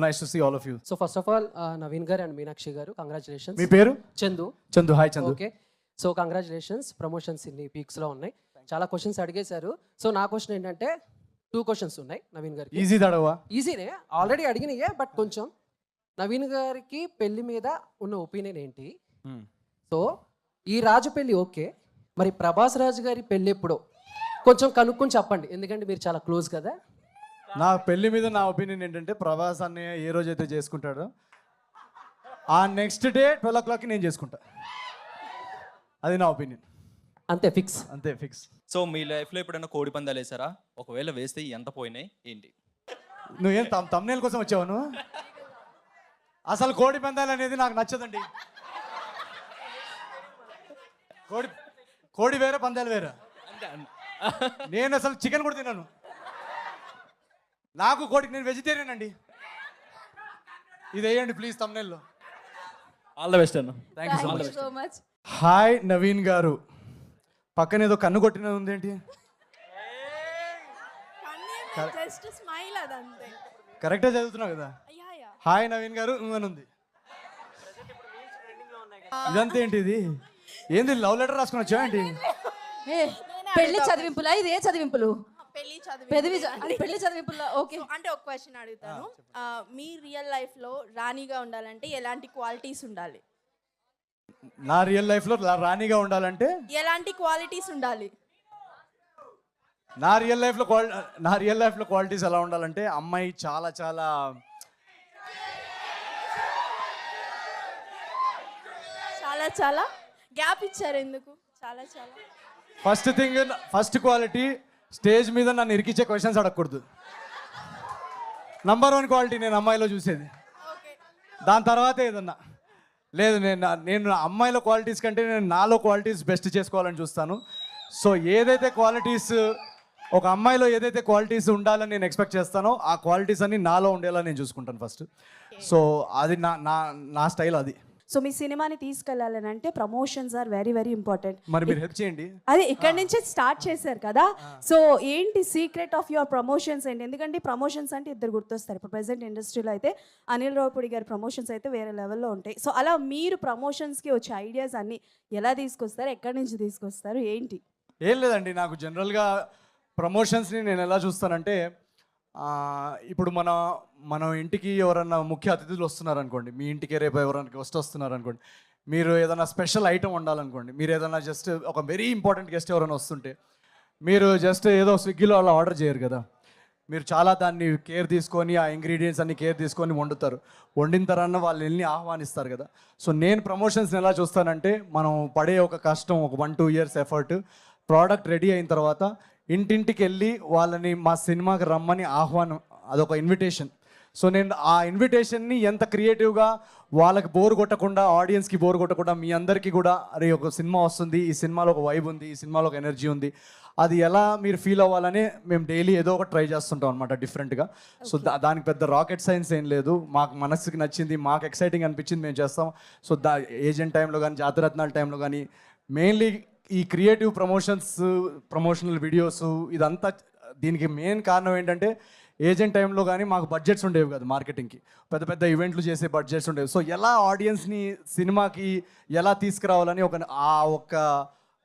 Nice to see all of you. So first of all, Naveen gar and Meenakshi garu, congratulations. మీ పేరు? Chandu. Chandu. Hi Chandu. Okay, so congratulations, promotions ఇన్ని పీక్స్లో ఉన్నాయి. చాలా questions అడిగేశారు. So నా question ఏంటంటే 2 questions ఉన్నాయి నవీన్ గారికి. Easy దడవా? ఈజీనే, ఆల్రెడీ అడిగినాయే, బట్ కొంచెం నవీన్ గారికి పెళ్లి మీద ఉన్న ఒపీనియన్ ఏంటి? సో ఈ రాజు పెళ్లి ఓకే, మరి ప్రభాస్ రాజు గారి పెళ్లి ఎప్పుడో కొంచెం కనుక్కొని చెప్పండి, ఎందుకంటే మీరు చాలా క్లోజ్ కదా. నా పెళ్లి మీద నా ఒపీనియన్ ఏంటంటే ప్రభాస్ అన్నయ్య ఏ రోజైతే చేసుకుంటాడో ఆ నెక్స్ట్ డే 12 o'clockకి నేను చేసుకుంటా. అది నా ఒపీనియన్. అంతే, ఫిక్స్. అంతే, ఫిక్స్. సో మీ లైఫ్లో ఎప్పుడైనా కోడి పందాలు వేసారా? ఒకవేళ వేస్తే ఎంత పోయినాయి ఏంటి? నువ్వేం తమ్నేల్ కోసం వచ్చావు నువ్వు? అసలు కోడి పందాలు అనేది నాకు నచ్చదండి. కోడి వేరే, పందాలు వేరే. నేను అసలు చికెన్ కూడా తిన్నాను. నాకు కోడికి, నేను వెజిటేరియన్ అండి. ఇది వేయండి ప్లీజ్ తమ్నేల్లో. ఆల్ ద బెస్ట్ అన్న. Thank you so much. Hi Naveen గారు. పక్కన ఏదో కన్ను కొట్టినది ఉంది ఏంటి? కరెక్టే చదువుతున్నావు కదా? హాయ్ నవీన్ గారు అని ఉంది. ఇదంతా ఏంటి? ఇది ఏంది? లవ్ లెటర్ రాసుకొని వచ్చావా ఏంటి? పెళ్లి చదివింపులా? ఇది ఏ చదివింపులు? పెళ్లి చదివింపులా? ఓకే, అంటే ఒక క్వశ్చన్ అడుగుతాను. మీ రియల్ లైఫ్ లో రాణిగా ఉండాలంటే ఎలాంటి క్వాలిటీస్ ఉండాలి? నా రియల్ లైఫ్ లో రాణిగా ఉండాలంటే ఎలాంటి క్వాలిటీస్ ఉండాలి? నా రియల్ లైఫ్ లో క్వాలిటీస్ ఎలా ఉండాలంటే అమ్మాయి చాలా చాలా చాలా చాలా గ్యాప్ ఇచ్చారు ఎందుకు? చాలా చాలా ఫస్ట్ క్వాలిటీ, స్టేజ్ మీద నన్ను ఇరికిచ్చే క్వశ్చన్స్ అడగకూడదు. నంబర్ 1 క్వాలిటీ నేను అమ్మాయిలో చూసేది. దాని తర్వాత ఏదన్నా లేదు, నేను అమ్మాయిలో క్వాలిటీస్ కంటే నేను నాలో క్వాలిటీస్ బెస్ట్ చేసుకోవాలని చూస్తాను. సో ఏదైతే క్వాలిటీస్, ఒక అమ్మాయిలో ఏదైతే క్వాలిటీస్ ఉండాలని నేను ఎక్స్పెక్ట్ చేస్తానో ఆ క్వాలిటీస్ అన్ని నాలో ఉండేలా నేను చూసుకుంటాను ఫస్ట్. సో అది నా స్టైల్ అది. సో మీ సినిమాని తీసుకెళ్లాలని అంటే promotions are very very important. మరి మీరు హెల్ప్ చేయండి. అదే ఇక్కడ నుంచే స్టార్ట్ చేశారు కదా. సో ఏంటి సీక్రెట్ ఆఫ్ యువర్ ప్రమోషన్స్ ఏంటి? ఎందుకంటే ప్రమోషన్స్ అంటే ఇద్దరు గుర్తొస్తారు. ఇప్పుడు ప్రెసెంట్ ఇండస్ట్రీలో అయితే అనిల్ రావుపూడి గారి ప్రమోషన్స్ అయితే వేరే లెవెల్లో ఉంటాయి. సో అలా మీరు ప్రమోషన్స్కి వచ్చే ఐడియాస్ అన్ని ఎలా తీసుకొస్తారు? ఎక్కడి నుంచి తీసుకొస్తారు? ఏంటి? ఏం లేదండి, నాకు జనరల్గా ప్రమోషన్స్ని నేను ఎలా చూస్తానంటే, ఇప్పుడు మన ఇంటికి ఎవరన్నా ముఖ్య అతిథులు వస్తున్నారనుకోండి, మీ ఇంటికి రేపు ఎవరైనా గెస్ట్ వస్తున్నారనుకోండి, మీరు ఏదైనా స్పెషల్ ఐటమ్ ఉండాలనుకోండి, మీరు ఏదైనా జస్ట్ ఒక వెరీ ఇంపార్టెంట్ గెస్ట్ ఎవరైనా వస్తుంటే మీరు జస్ట్ ఏదో స్విగ్గీలో అలా ఆర్డర్ చేయరు కదా. మీరు చాలా దాన్ని కేర్ తీసుకొని, ఆ ఇంగ్రీడియంట్స్ అన్ని కేర్ తీసుకొని వండుతారు. వండిన తర్వాత వాళ్ళు వెళ్ళి ఆహ్వానిస్తారు కదా. సో నేను ప్రమోషన్స్ని ఎలా చూస్తానంటే, మనం పడే ఒక కష్టం, ఒక 1-2 years ఎఫర్ట్, ప్రోడక్ట్ రెడీ అయిన తర్వాత ఇంటింటికి వెళ్ళి వాళ్ళని మా సినిమాకి రమ్మని ఆహ్వానం, అదొక ఇన్విటేషన్. సో నేను ఆ ఇన్విటేషన్ని ఎంత క్రియేటివ్గా, వాళ్ళకి బోర్ కొట్టకుండా, ఆడియన్స్కి బోర్ కొట్టకుండా, మీ అందరికీ కూడా అరే ఒక సినిమా వస్తుంది, ఈ సినిమాలో ఒక వైబ్ ఉంది, ఈ సినిమాలో ఒక ఎనర్జీ ఉంది, అది ఎలా మీరు ఫీల్ అవ్వాలని మేము డైలీ ఏదో ఒకటి ట్రై చేస్తుంటాం అనమాట డిఫరెంట్గా. సో దానికి పెద్ద రాకెట్ సైన్స్ ఏం లేదు. మాకు మనసుకి నచ్చింది, మాకు ఎక్సైటింగ్ అనిపించింది మేము చేస్తాం. సో ఏజెంట్ టైంలో కానీ, జాతిరత్నాల టైంలో కానీ, మెయిన్లీ ఈ క్రియేటివ్ ప్రమోషనల్ వీడియోస్ ఇదంతా, దీనికి మెయిన్ కారణం ఏంటంటే ఏజెంట్ టైంలో కానీ మాకు బడ్జెట్స్ ఉండేవి కదా, మార్కెటింగ్కి పెద్ద పెద్ద ఈవెంట్లు చేసే బడ్జెట్స్ ఉండేవి. సో ఎలా ఆడియన్స్ని సినిమాకి ఎలా తీసుకురావాలని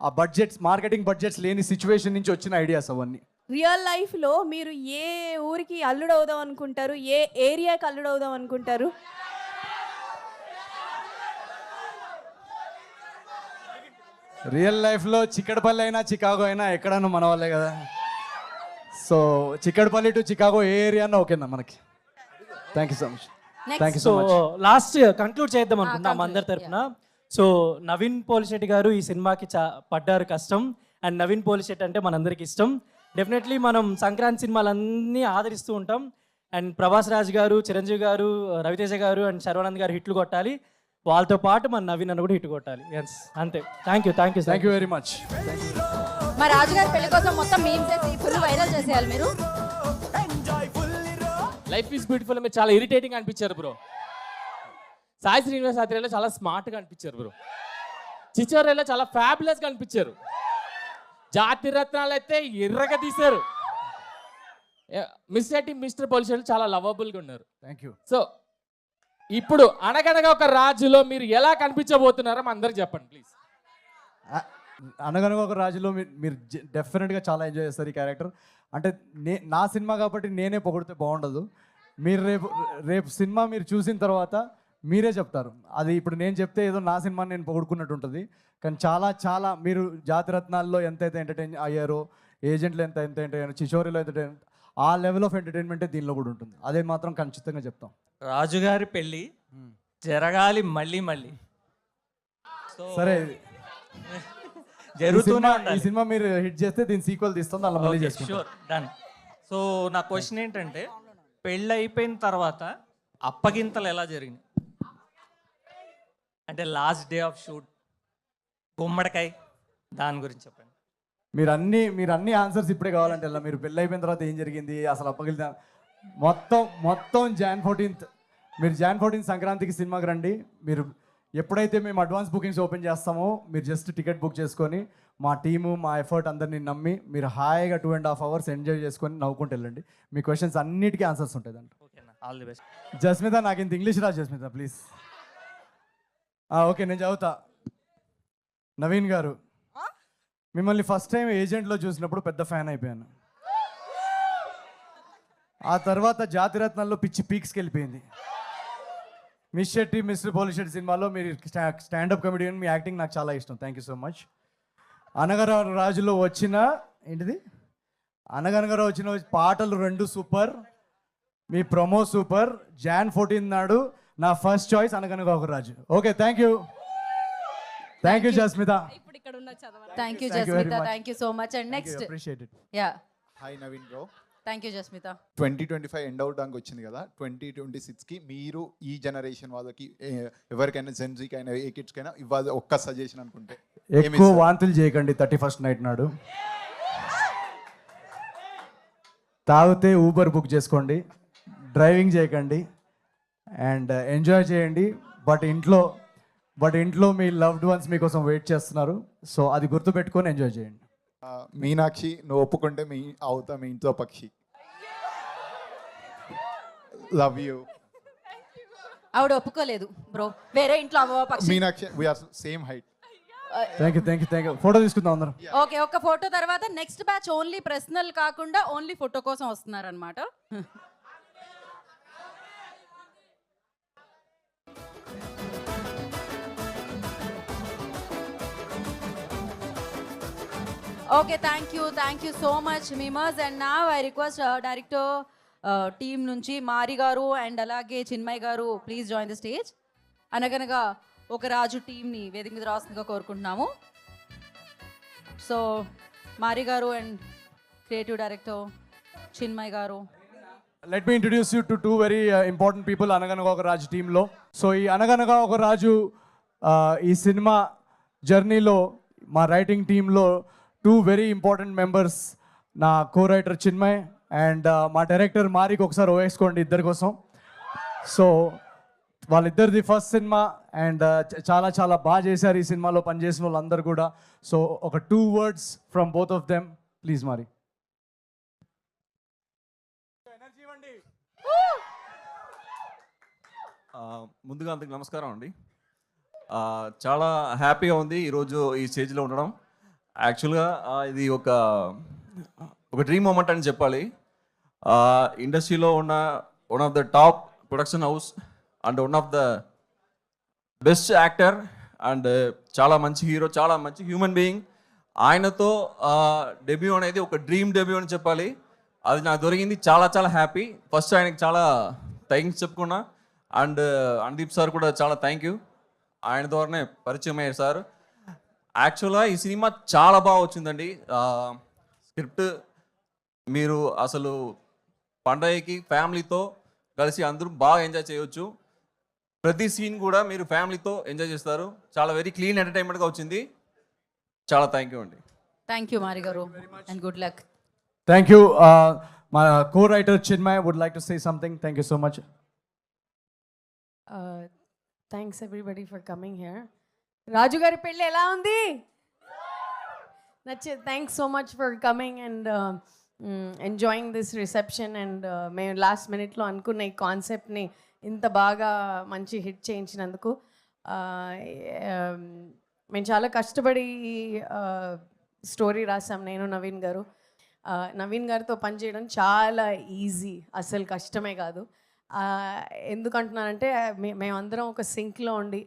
ఆ బడ్జెట్స్, మార్కెటింగ్ బడ్జెట్స్ లేని సిచ్యువేషన్ నుంచి వచ్చిన ఐడియాస్ అవన్నీ. రియల్ లైఫ్లో మీరు ఏ ఊరికి అల్లుడవుదాం అనుకుంటారు? ఏ ఏరియాకి అల్లుడవుదాం అనుకుంటారు? రియల్ లైఫ్లో చిక్కడపల్లి అయినా చికాగో అయినా ఎక్కడన్నా మన వాళ్ళే కదా. సో చిక్కడపల్లి టు చికాగో ఏ ఏరియా అన్నా ఓకేనా మనకి. Thank you so much. Thank you so much. Last conclude చేద్దాం అనుకుంటున్నాం అందరి తరఫున. సో నవీన్ పోలిశెట్టి గారు ఈ సినిమాకి పడ్డారు కష్టం, అండ్ నవీన్ పోలిశెట్టి అంటే మనందరికి ఇష్టం. డెఫినెట్లీ మనం సంక్రాంతి సినిమాలన్నీ ఆదరిస్తూ ఉంటాం. అండ్ ప్రభాస్ రాజ్ గారు, చిరంజీవి గారు, రవితేజ గారు అండ్ శర్వానంద్ గారు హిట్లు కొట్టాలి, వాళ్ళతో పాటు మన నవీన్ అన్న కూడా హిట్ కొట్టాలి. ఎస్, అంతే. Thank you very much. మా రాజుగారి పెళ్లి కోసం మొత్తం మీమ్స్ చేసి ఫుల్ వైరల్ చేసేయాలి మీరు. లైఫ్ ఈజ్ బ్యూటిఫుల్ మీరు చాలా ఇరిటేటింగ్ అనిపించారు బ్రో. సాయి శ్రీనివాస్ ఆత్రేయలో చాలా స్మార్ట్గా అనిపించారు బ్రో. చిచోరేలో చాలా ఫ్యాబులస్గా అనిపించారు. జాతి రత్నాలు అయితే ఎర్రగా తీశారు. మిస్ శెట్టి మిస్టర్ పోలిషెట్టి చాలా లవబుల్గా ఉన్నారు. Thank you. సో ఇప్పుడు అనగనగా ఒక రాజులో మీరు ఎలా కనిపించబోతున్నారో మా అందరికి చెప్పండి ప్లీజ్. అనగనగా ఒక రాజులో మీరు డెఫినెట్గా చాలా ఎంజాయ్ చేస్తారు ఈ క్యారెక్టర్. అంటే నా సినిమా కాబట్టి నేనే పొగిడితే బాగుండదు. మీరు రేపు సినిమా మీరు చూసిన తర్వాత మీరే చెప్తారు. అది ఇప్పుడు నేను చెప్తే ఏదో నా సినిమాని నేను పొగుడుకున్నట్టు ఉంటుంది. కానీ చాలా చాలా మీరు జాతిరత్నాల్లో ఎంతైతే ఎంటర్టైన్ అయ్యారో, ఏజెంట్లు ఎంత ఎంటర్టైన్, చిచోరిలో ఎంటర్టైన్, ఆ లెవెల్ ఆఫ్ ఎంటర్టైన్మెంటే దీనిలో కూడా ఉంటుంది. అదే మాత్రం ఖచ్చితంగా చెప్తాం. రాజుగారి పెళ్ళి జరగాలి మళ్ళీ మళ్ళీ. సరే, జరుగుతూనే ఈ ఉండాలి. సినిమా మీరు హిట్ చేస్తే దీని సీక్వెల్ తీస్తాం, దానిలో మళ్ళీ చేసుకుంటాం. Sure, done. సో నా క్వశ్చన్ ఏంటంటే, పెళ్ళి అయిపోయిన తర్వాత అప్పగింతలు ఎలా జరిగినాయి? అంటే లాస్ట్ డే ఆఫ్ షూట్, గుమ్మడికాయ, దాని గురించి చెప్పండి. మీరు అన్ని ఆన్సర్స్ ఇప్పుడే కావాలంటే ఎలా? మీరు పెళ్ళి అయిపోయిన తర్వాత ఏం జరిగింది, అసలు అప్పగిలితే మొత్తం Jan 14th, మీరు Jan 14th సంక్రాంతికి సినిమాకి రండి. మీరు ఎప్పుడైతే మేము అడ్వాన్స్ బుకింగ్స్ ఓపెన్ చేస్తామో మీరు జస్ట్ టికెట్ బుక్ చేసుకొని మా టీము మా ఎఫర్ట్ అందరినీ నమ్మి మీరు హాయిగా 2.5 hours ఎంజాయ్ చేసుకొని నవ్వుకుంటూ వెళ్ళండి. మీ క్వశ్చన్స్ అన్నిటికీ ఆన్సర్స్ ఉంటాయి దాంట్లో. ఓకేనా, ఆల్ ది బెస్ట్. జస్మిత, నాకు ఇంత ఇంగ్లీష్ రా జస్మిత ప్లీజ్. ఓకే, నేను చదువుతా. నవీన్ గారు, మిమ్మల్ని ఫస్ట్ టైం ఏజెంట్లో చూసినప్పుడు పెద్ద ఫ్యాన్ అయిపోయాను. ఆ తర్వాత జాతిరత్నాల్లో పిచ్చి పీక్స్కి వెళ్ళిపోయింది. మిస్ శెట్టి మిస్టర్ పోలిషెట్టి సినిమాలో మీరు స్టాండప్ కమెడియన్, మీ యాక్టింగ్ నాకు చాలా ఇష్టం. Thank you so much. అనగనగా రాజులో వచ్చిన అనగనగా వచ్చిన పాటలు 2 సూపర్, మీ ప్రమో సూపర్. Jan 14 నాడు నా first choice Anaganaga Oka Raju. Okay, thank you Jasmitha. Thank you Thank you very Jasmitha, much. Thank you so much. And next appreciate it. Yeah, hi Naveen bro. Thank you Jasmitha. 2025 end అవడానికి వచ్చింది కదా, 2026కి మీరు ఈ జనరేషన్ వాళ్ళకి ఎవరికైనా జెన్జీకైనా ఏ కిడ్స్కైనా ఇవ్వాలి ఒక్క సజెషన్ అనుకుంటే ఎక్కువ వాంతులు చేయకండి 31st నైట్ నాడు. తాగితే ఊబర్ బుక్ చేసుకోండి, డ్రైవింగ్ చేయకండి, అండ్ ఎంజాయ్ చేయండి. బట్ ఇంట్లో మీ లవ్డ్ వన్స్ మీకోసం వెయిట్ చేస్తున్నారు. సో అది గుర్తుపెట్టుకొని ఎంజాయ్ చేయండి. మీనాక్షి, నువ్వు ఒప్పుకుంటే అవుతా మీ ఇంట్లో పక్షి. Love you. ఆవిడ ఒప్పుకోలేదు బ్రో, వేరే ఇంట్లో అవ్వ పక్షి. Meenakshi, we are same height. Thank you. Photo తీసుకుందాం అందరం. ఓకే, ఒక ఫోటో తర్వాత నెక్స్ట్ బ్యాచ్ ఓన్లీ పర్సనల్ కాకుండా ఓన్లీ ఫోటో కోసం వస్తున్నారనమాట. Okay, thank you so much memers. And నా ఐ రిక్వెస్ట్ డైరెక్టర్ టీమ్ నుంచి మారి గారు అండ్ అలాగే చిన్మయ్ గారు, ప్లీజ్ జాయిన్ ద స్టేజ్. అనగనగా ఒక రాజు టీంని వేదిక మీద రాస్తుందిగా కోరుకుంటున్నాము. సో మారి garu and creative director Chinmay గారు. Let me introduce you to 2 very important people అనగనగా ఒక రాజు టీంలో. సో ఈ అనగనగా ఒక రాజు ఈ సినిమా జర్నీలో మా రైటింగ్ టీంలో 2 వెరీ ఇంపార్టెంట్ మెంబర్స్, నా కో రైటర్ చిన్మయ్ అండ్ మా డైరెక్టర్ మారికి. ఒకసారి వేసుకోండి ఇద్దరి కోసం. సో వాళ్ళిద్దరిది ఫస్ట్ సినిమా అండ్ చాలా చాలా బాగా చేశారు ఈ సినిమాలో పనిచేసిన వాళ్ళందరూ కూడా. సో ఒక 2 words from both of them please మారి. ముందుగా అందరికి నమస్కారం అండి. చాలా హ్యాపీగా ఉంది ఈరోజు ఈ స్టేజ్లో ఉండడం. యాక్చువల్గా ఇది ఒక డ్రీమ్ మూమెంట్ అని చెప్పాలి. ఇండస్ట్రీలో ఉన్న one of the top production house and one of the best actor and చాలా మంచి హీరో, చాలా మంచి హ్యూమన్ బీయింగ్. ఆయనతో డెబ్యూ అనేది ఒక డ్రీమ్ డెబ్యూ అని చెప్పాలి. అది నాకు దొరికింది. చాలా చాలా హ్యాపీ. ఫస్ట్ ఆయనకి చాలా థ్యాంక్స్ చెప్పుకున్నా. అండ్ అనుదీప్ సార్ కూడా చాలా థ్యాంక్ యూ. ఆయన ద్వారానే పరిచయం అయ్యారు సార్. యాక్చువల్గా ఈ సినిమా చాలా బాగా వచ్చిందండి. స్క్రిప్ట్ మీరు అసలు పండగకి ఫ్యామిలీతో కలిసి అందరూ బాగా ఎంజాయ్ చేయవచ్చు. ప్రతి సీన్ కూడా మీరు ఫ్యామిలీతో ఎంజాయ్ చేస్తారు. చాలా వెరీ క్లీన్ ఎంటర్టైన్మెంట్గా వచ్చింది. చాలా థ్యాంక్ యూ అండి. Thank you Mari garu and good luck. Thank you. మా co writer Chinmay would like to say something. Thank you so much. Thanks everybody for coming here. Raju గారి పెళ్ళి ఎలా ఉంది? Thanks so much for coming and enjoying this reception and మేము last మినిట్లో అనుకున్న ఈ కాన్సెప్ట్ని ఇంత బాగా మంచి హిట్ చేయించినందుకు మేము చాలా కష్టపడి స్టోరీ రాసాం నేను నవీన్ గారు. నవీన్ గారితో పనిచేయడం చాలా ఈజీ, అసలు కష్టమే కాదు. ఎందుకంటున్నానంటే మేమందరం ఒక సింక్లో ఉండి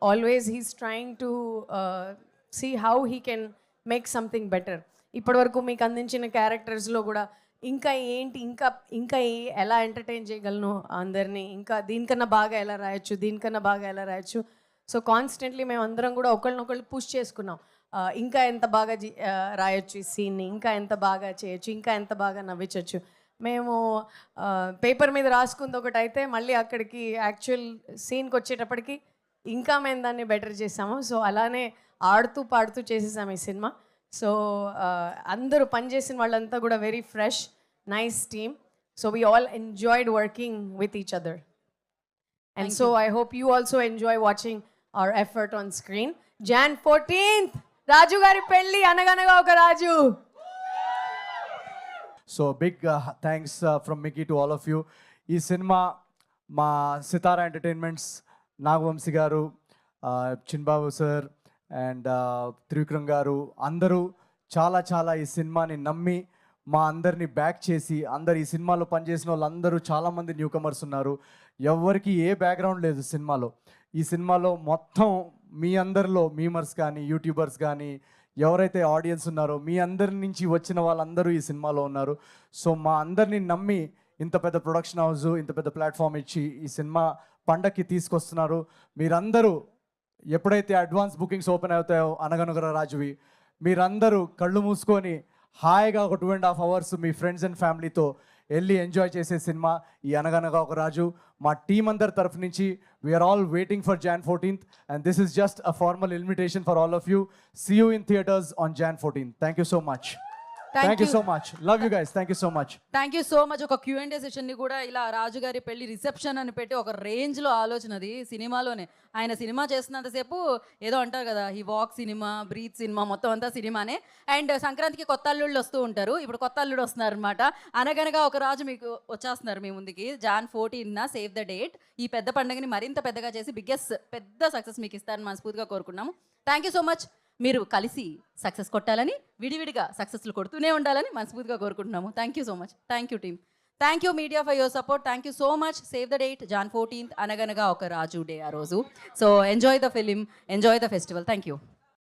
always he's trying to see how he can make something better. ఇప్పటివరకు మీకు అందించిన క్యారెక్టర్స్లో కూడా ఇంకా ఏంటి, ఇంకా ఎలా ఎంటర్టైన్ చేయగలను అందరినీ, ఇంకా దీనికన్నా బాగా ఎలా రాయొచ్చు, దీనికన్నా బాగా ఎలా రాయొచ్చు. సో కాన్స్టెంట్లీ మేము అందరం కూడా ఒకళ్ళనొకళ్ళు పుష్ చేసుకున్నాం. ఇంకా ఎంత బాగా రాయొచ్చు ఈ సీన్ని, ఇంకా ఎంత బాగా చేయొచ్చు, ఇంకా ఎంత బాగా నవ్వించవచ్చు. మేము పేపర్ మీద రాసుకుంది ఒకటైతే మళ్ళీ అక్కడికి యాక్చువల్ సీన్కి వచ్చేటప్పటికి ఇంకా మేము దాన్ని బెటర్ చేసాము. సో అలానే ఆడుతూ పాడుతూ చేసేసాము ఈ సినిమా. సో అందరూ పనిచేసిన వాళ్ళంతా కూడా very fresh, nice team. So we all enjoyed working with each other. And so I hope you also enjoy watching our effort on screen. Jan 14th, Raju Gari Pelli, Anaganaga Oka Raju. So big thanks from Mickey to all of you. ఈ సినిమా మా Sithara entertainments, Nagavamsi గారు, చిన్బాబు sir and Trivikram గారు అందరూ చాలా ఈ సినిమాని నమ్మి మా అందరినీ బ్యాక్ చేసి, అందరు ఈ సినిమాలో పనిచేసిన వాళ్ళందరూ చాలామంది న్యూ కమర్స్ ఉన్నారు. ఎవరికి ఏ బ్యాక్గ్రౌండ్ లేదు సినిమాలో. ఈ సినిమాలో మొత్తం మీ అందరిలో మీమర్స్ కానీ యూట్యూబర్స్ కానీ ఎవరైతే ఆడియన్స్ ఉన్నారో మీ అందరి నుంచి వచ్చిన వాళ్ళందరూ ఈ సినిమాలో ఉన్నారు. సో మా అందరినీ నమ్మి ఇంత పెద్ద ప్రొడక్షన్ హౌస్, ఇంత పెద్ద ప్లాట్ఫామ్ ఇచ్చి ఈ సినిమా పండక్కి తీసుకొస్తున్నారు. మీరందరూ ఎప్పుడైతే అడ్వాన్స్ బుకింగ్స్ ఓపెన్ అవుతాయో అనగనగర రాజువి, మీరందరూ కళ్ళు మూసుకొని హాయిగా ఒక 2.5 hours మీ ఫ్రెండ్స్ అండ్ ఫ్యామిలీతో వెళ్ళి ఎంజాయ్ చేసే సినిమా ఈ అనగనగా ఒక రాజు. మా టీం అందరి తరఫు నుంచి we're all waiting for Jan 14th and this is just a formal invitation for all of you. See you in theaters on Jan 14th. Thank you so much. Thank you so much. Love you guys. Thank you so much. Thank you so much. ఒక Q&A సెషన్ని కూడా ఇలా రాజుగారి పెళ్లి reception అని పెట్టి ఒక రేంజ్లో ఆలోచనది సినిమాలోనే. ఆయన సినిమా చేస్తున్నంతసేపు ఏదో అంటారు కదా, ఈ వాక్ సినిమా, బ్రీత్ సినిమా, మొత్తం అంతా సినిమానే. అండ్ సంక్రాంతికి కొత్త అల్లుళ్ళు వస్తూ ఉంటారు. ఇప్పుడు కొత్త అల్లుడు వస్తున్నారు అనమాట. అనగనగా ఒక రాజు మీకు వచ్చేస్తున్నారు మీ ముందుకి. Jan 14th save the date. ఈ పెద్ద పండుగని మరింత పెద్దగా చేసి బిగ్గెస్ట్ పెద్ద సక్సెస్ మీకు ఇస్తారని మనస్ఫూర్తిగా కోరుకున్నాము. Thank you so much. మీరు కలిసి సక్సెస్ కొట్టాలని, విడివిడిగా సక్సెస్లు కొడుతూనే ఉండాలని మనస్ఫూర్తిగా కోరుకుంటున్నాము. Thank you so much. Thank you team. Thank you media for your support. Thank you so much. Save the date Jan 14th అనగనగా ఒక రాజు డే ఆ రోజు. So enjoy the film, enjoy the festival. Thank you.